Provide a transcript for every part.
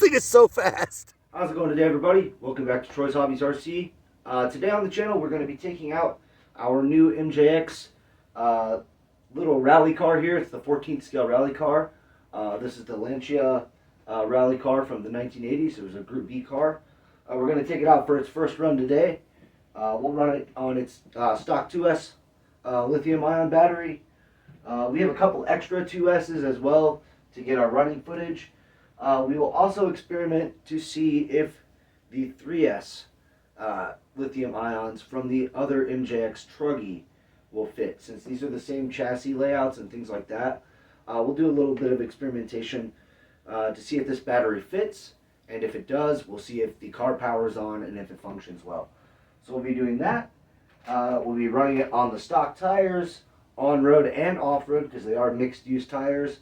thing is so fast. How's it going today, everybody? Welcome back to Troy's Hobbies RC. Today on the channel, we're going to be taking out our new MJX little rally car here. It's the 14th scale rally car. This is the Lancia rally car from the 1980s. It was a Group B car. We're going to take it out for its first run today. We'll run it on its stock 2S lithium-ion battery. We have a couple extra 2S's as well to get our running footage. We will also experiment to see if the 3S lithium ions from the other MJX Truggy will fit, since these are the same chassis layouts and things like that. We'll do a little bit of experimentation to see if this battery fits, and if it does, we'll see if the car powers on and if it functions well. So we'll be doing that. We'll be running it on the stock tires, on-road and off-road, because they are mixed-use tires.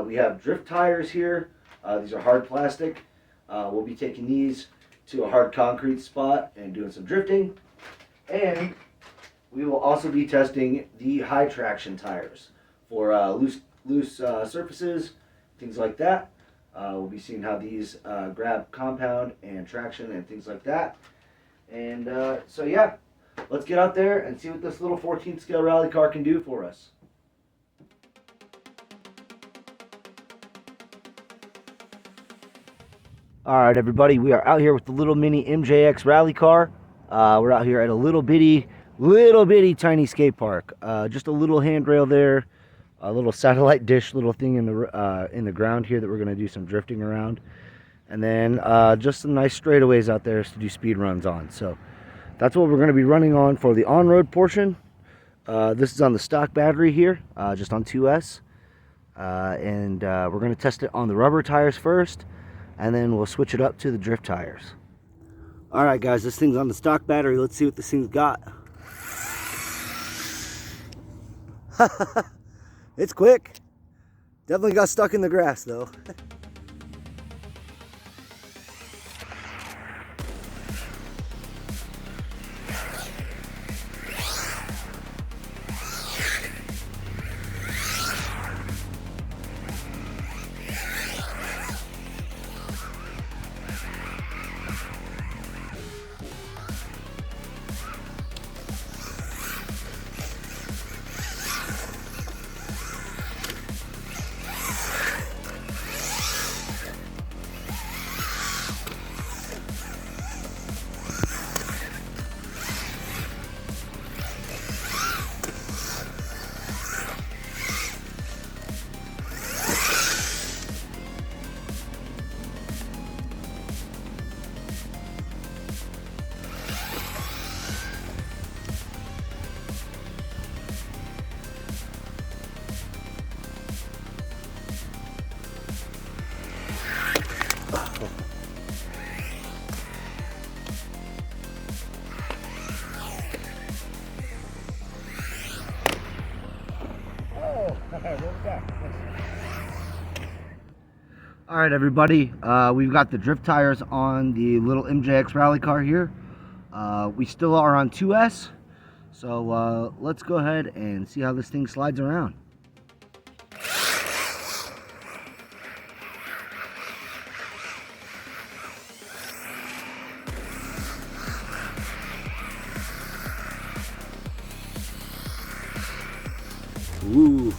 We have drift tires here. These are hard plastic. We'll be taking these to a hard concrete spot and doing some drifting. And we will also be testing the high traction tires for loose surfaces, things like that. We'll be seeing how these grab compound and traction and things like that. And so yeah, let's get out there and see what this little 14th scale rally car can do for us. Alright everybody, we are out here with the little mini MJX rally car. We're out here at a little bitty tiny skate park. Just a little handrail there, a little satellite dish little thing in the ground here that we're going to do some drifting around. And then just some nice straightaways out there to do speed runs on. So that's what we're going to be running on for the on-road portion. This is on the stock battery here, just on 2S. And we're going to test it on the rubber tires first, and then we'll switch it up to the drift tires. Alright guys, this thing's on the stock battery. Let's see what this thing's got. It's quick. Definitely got stuck in the grass though. Alright everybody, we've got the drift tires on the little MJX rally car here. We still are on 2S, so let's go ahead and see how this thing slides around. Ooh.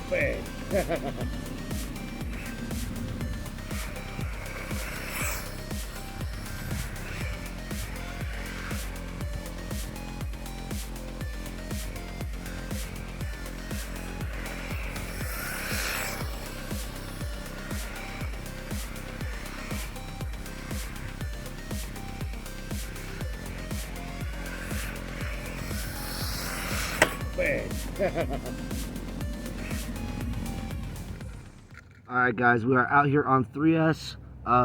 Bang. Alright guys, we are out here on 3S.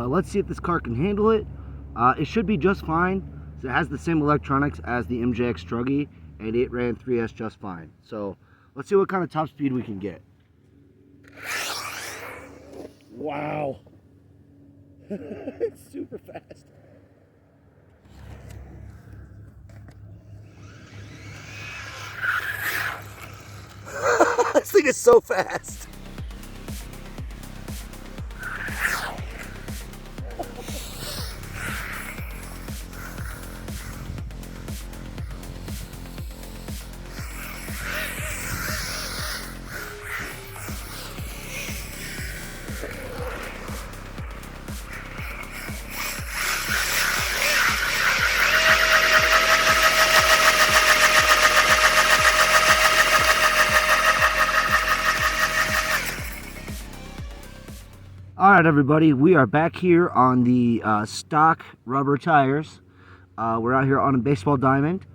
Let's see if this car can handle it. It should be just fine. So it has the same electronics as the MJX Truggy, and it ran 3S just fine. So let's see what kind of top speed we can get. Wow. It's super fast. This thing is so fast. Alright everybody, we are back here on the stock rubber tires. We're out here on a baseball diamond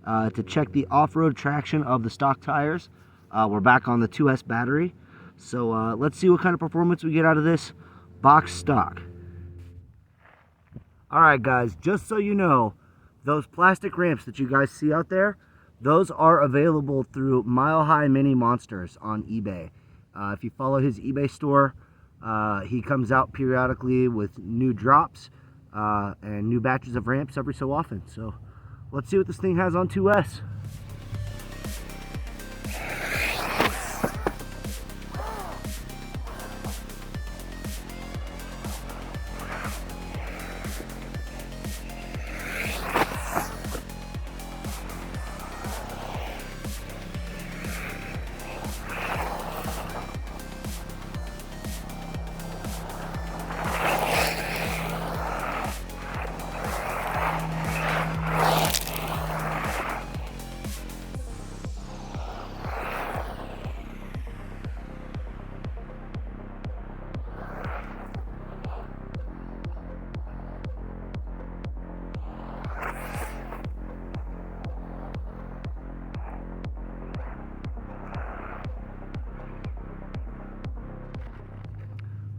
to check the off-road traction of the stock tires. We're back on the 2S battery. So let's see what kind of performance we get out of this box stock. Alright guys, just so you know, those plastic ramps that you guys see out there, those are available through Mile High Mini Monsters on eBay. If you follow his eBay store, he comes out periodically with new drops and new batches of ramps every so often. So let's see what this thing has on 2S.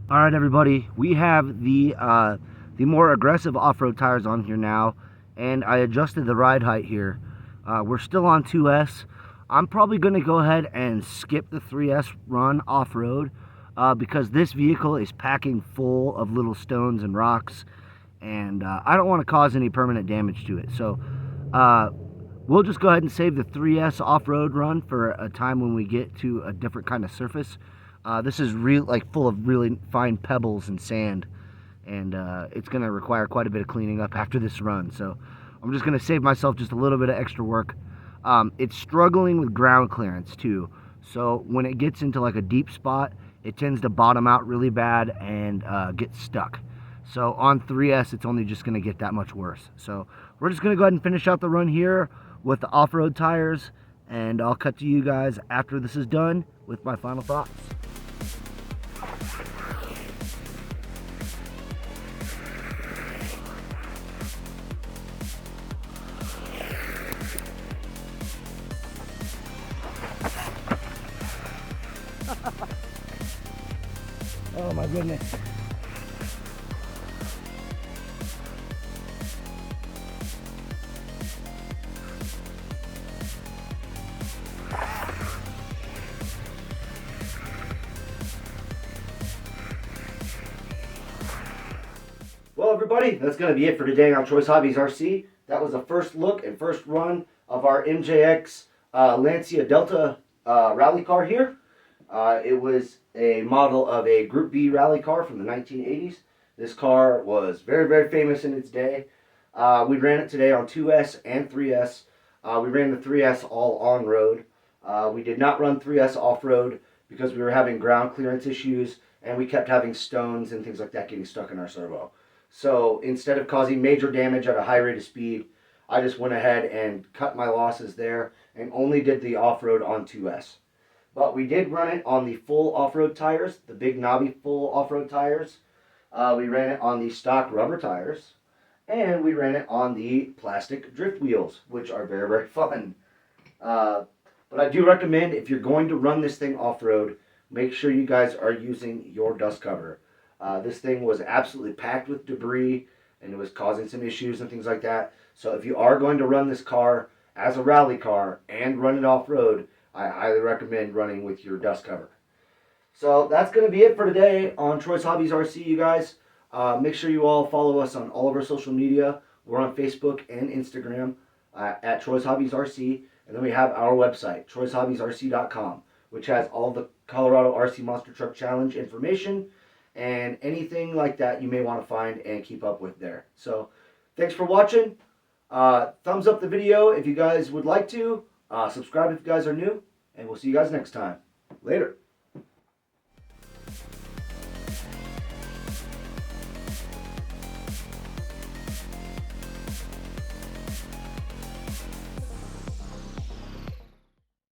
All right, everybody, we have the more aggressive off-road tires on here now, and I adjusted the ride height here. We're still on 2S. I'm probably going to go ahead and skip the 3S run off-road because this vehicle is packing full of little stones and rocks, and I don't want to cause any permanent damage to it. So we'll just go ahead and save the 3S off-road run for a time when we get to a different kind of surface. This is full of really fine pebbles and sand, and it's going to require quite a bit of cleaning up after this run. So I'm just going to save myself just a little bit of extra work. It's struggling with ground clearance too. So when it gets into like a deep spot, it tends to bottom out really bad and get stuck. So on 3S, it's only just going to get that much worse. So we're just going to go ahead and finish out the run here with the off-road tires, and I'll cut to you guys after this is done with my final thoughts. Oh my goodness. Well, everybody, that's going to be it for today on Troy's Hobbies RC. That was the first look and first run of our MJX Lancia Delta rally car here. It was a model of a Group B rally car from the 1980s. This car was very, very famous in its day. We ran it today on 2S and 3S. We ran the 3S all on-road. We did not run 3S off-road because we were having ground clearance issues and we kept having stones and things like that getting stuck in our servo. So instead of causing major damage at a high rate of speed, I just went ahead and cut my losses there and only did the off-road on 2S. But we did run it on the full off-road tires, the big knobby full off-road tires. We ran it on the stock rubber tires. And we ran it on the plastic drift wheels, which are very, very fun. But I do recommend, if you're going to run this thing off-road, make sure you guys are using your dust cover. This thing was absolutely packed with debris, and it was causing some issues and things like that. So if you are going to run this car as a rally car and run it off-road, I highly recommend running with your dust cover. So that's going to be it for today on Troy's Hobbies RC, you guys. Make sure you all follow us on all of our social media. We're on Facebook and Instagram at Troy's Hobbies RC. And then we have our website, troyshobbiesrc.com, which has all the Colorado RC Monster Truck Challenge information and anything like that you may want to find and keep up with there. So thanks for watching. Thumbs up the video if you guys would like to. Subscribe if you guys are new. And we'll see you guys next time. Later.